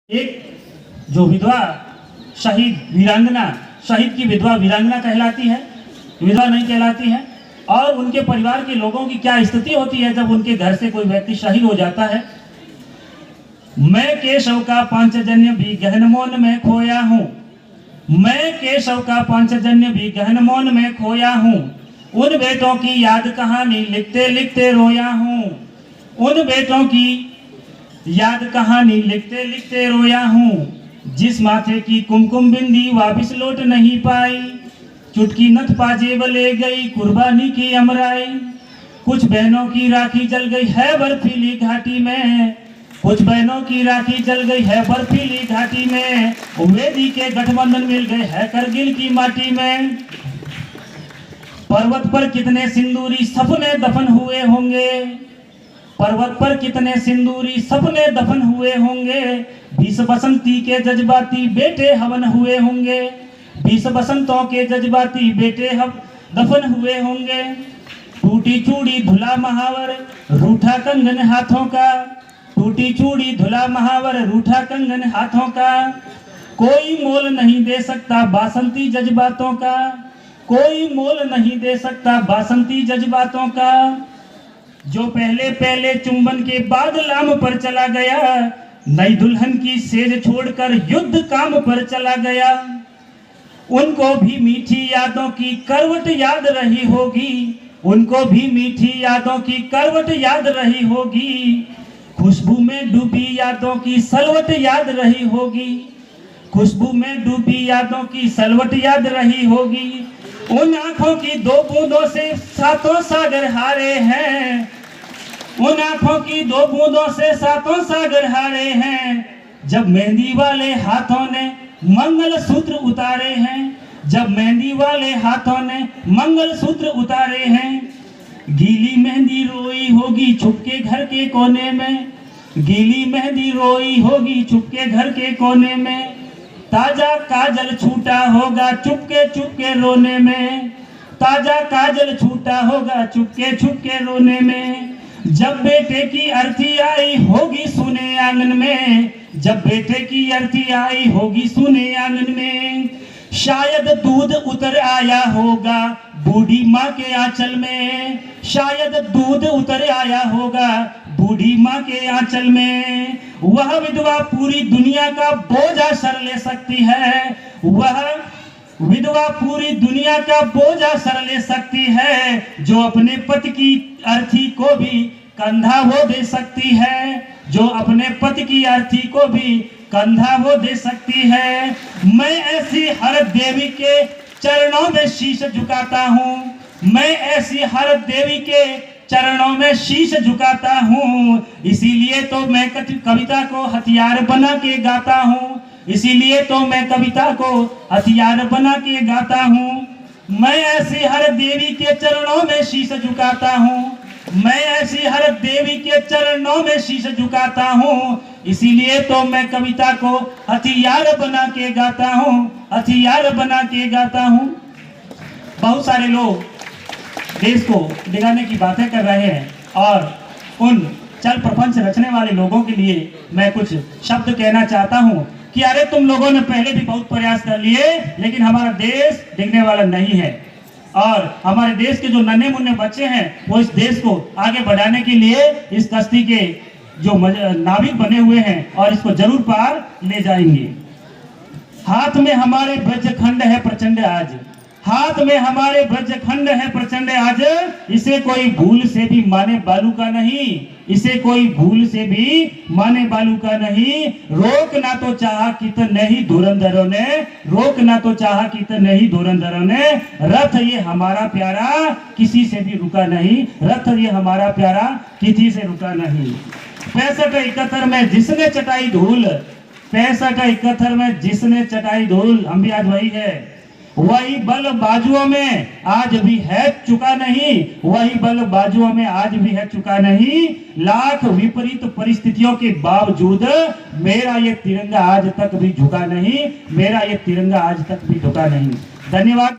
एक जो विधवा शहीद वीरांगना, शहीद की विधवा वीरांगना कहलाती है, विधवा नहीं कहलाती है। और उनके परिवार के लोगों की क्या स्थिति होती है जब उनके घर से कोई व्यक्ति शहीद हो जाता है। मैं केशव का पांचजन्य भी गहन मौन में खोया हूँ, मैं केशव का पांचजन्य भी गहन मौन में खोया हूँ। उन बेटों की याद कहानी लिखते लिखते रोया हूँ, उन बेटों की याद कहानी लिखते लिखते रोया हूँ। जिस माथे की कुमकुम बिंदी वापिस लौट नहीं पाई, चुटकी नथ पाजेब ले गई कुर्बानी की अमराई। कुछ बहनों की राखी जल गई है बर्फीली घाटी में, कुछ बहनों की राखी जल गई है बर्फीली घाटी में। उम्मीदी के गठबंधन मिल गए है करगिल की माटी में। पर्वत पर कितने सिंदूरी सपने दफन हुए होंगे, पर्वत पर कितने सिंदूरी सपने दफन हुए होंगे। 20 बसंती के जज्बाती बेटे हवन हुए होंगे, 20 बसंतों के जज्बाती बेटे दफन हुए होंगे। टूटी चूड़ी धुला महावर रूठा कंगन हाथों का, टूटी चूड़ी धुला महावर रूठा कंगन हाथों का। कोई मोल नहीं दे सकता बासंती जज्बातों का, कोई मोल नहीं दे सकता बासंती जज्बातों का। जो पहले पहले चुंबन के बाद लाम पर चला गया, नई दुल्हन की सेज छोड़कर युद्ध काम पर चला गया। उनको भी मीठी यादों की करवट याद रही होगी, उनको भी मीठी यादों की करवट याद रही होगी। खुशबू में डूबी यादों की सलवट याद रही होगी, खुशबू में डूबी यादों की सलवट याद रही होगी। उन आंखों की 2 बूंदों से सातों सागर हारे हैं, उन आंखों की 2 बूंदों से सातों सागर हारे हैं। जब मेहंदी वाले हाथों ने मंगल सूत्र उतारे हैं, जब मेहंदी वाले हाथों ने मंगल सूत्र उतारे हैं। गीली मेहंदी रोई होगी छुपके घर के कोने में, गीली मेहंदी रोई होगी छुपके घर के कोने में। ताजा काजल छूटा होगा चुपके चुपके रोने में, ताजा काजल छूटा होगा चुपके चुपके रोने में। जब बेटे की अर्थी आई होगी सुने आंगन में, जब बेटे की अर्थी आई होगी सुने आंगन में। शायद दूध उतर आया होगा बूढ़ी माँ के आंचल में, शायद दूध उतर आया होगा बूढ़ी माँ के आंचल में। वह विधवा पूरी दुनिया का बोझा सर ले सकती है, वह विधवा पूरी दुनिया का बोझा सर ले सकती है। जो अपने पति की अर्थी को भी कंधा वो दे सकती है, जो अपने पति की अर्थी को भी कंधा वो दे सकती है। मैं ऐसी हर देवी के चरणों में शीश झुकाता हूँ, मैं ऐसी हर देवी के चरणों में शीश झुकाता हूँ। इसीलिए तो मैं कविता को हथियार बना के गाता हूँ, इसीलिए तो मैं कविता को हथियार बना के गाता हूँ। मैं ऐसी हर देवी के चरणों में शीश झुकाता हूँ, मैं ऐसी हर देवी के चरणों में शीश झुकाता हूँ। इसीलिए तो मैं कविता को हथियार बना के गाता हूँ, हथियार बना के गाता हूँ। बहुत सारे लोग देश को बिगाड़ने की बातें कर रहे हैं और उन चल प्रपंच रचने वाले लोगों के लिए मैं कुछ शब्द कहना चाहता हूँ कि अरे तुम लोगों ने पहले भी बहुत प्रयास कर लिए, लेकिन हमारा देश डिगने वाला नहीं है। और हमारे देश के जो नन्हे मुन्ने बच्चे हैं वो इस देश को आगे बढ़ाने के लिए इस कश्ती के जो नाविक बने हुए हैं और इसको जरूर पार ले जाएंगे। हाथ में हमारे ब्रजखंड है प्रचंड आज, हाथ में हमारे ब्रजखंड है प्रचंड आज। इसे कोई भूल से भी माने बालू का नहीं, इसे कोई भूल से भी माने बालू का नहीं। रोकना तो चाहा कितने ही धुरंधरों ने, रोकना तो चाहा कितने ही धुरंधरों ने। रथ ये हमारा प्यारा किसी से भी रुका नहीं, रथ ये हमारा प्यारा किसी से रुका नहीं। 65-71 में जिसने चटाई धूल, 65-71 में जिसने चटाई धूल, हम भी आज वही है। वही बल बाजुओं में आज भी है चुका नहीं, वही बल बाजुओं में आज भी है चुका नहीं। लाख विपरीत परिस्थितियों के बावजूद मेरा ये तिरंगा आज तक भी झुका नहीं, मेरा ये तिरंगा आज तक भी झुका नहीं। धन्यवाद।